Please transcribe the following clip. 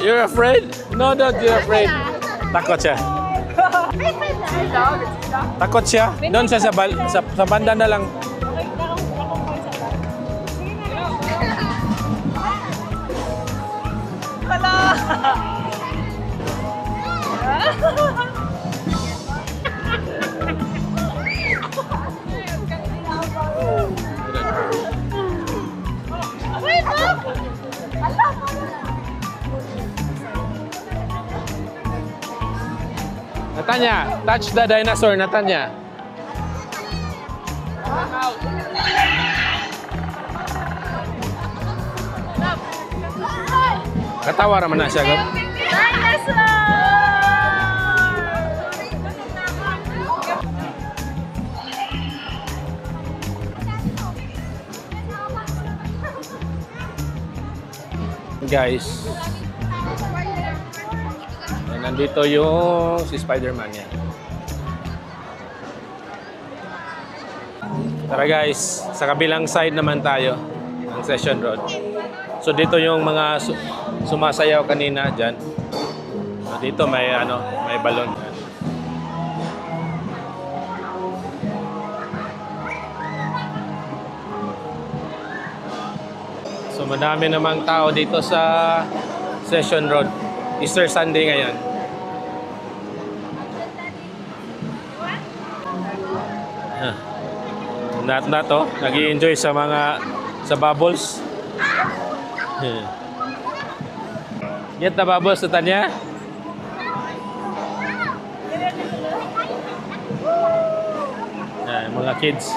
You're afraid? No, don't you're afraid. Takot siya. Takot siya. Doon siya sa banda na lang. Natanya, touch the dinosaur, Natanya. Katawa naman na siya, Gab. Guys, nandito yung si Spider-Man yan. Tara guys, sa kabilang side naman tayo ng Session Road. So dito yung mga sumasayaw kanina dyan. So, dito may may balon. So madami namang tao dito sa Session Road. Easter Sunday ngayon. Nat to, nag-i-enjoy sa bubbles. Get the bubbles, Tanya. Mga kids.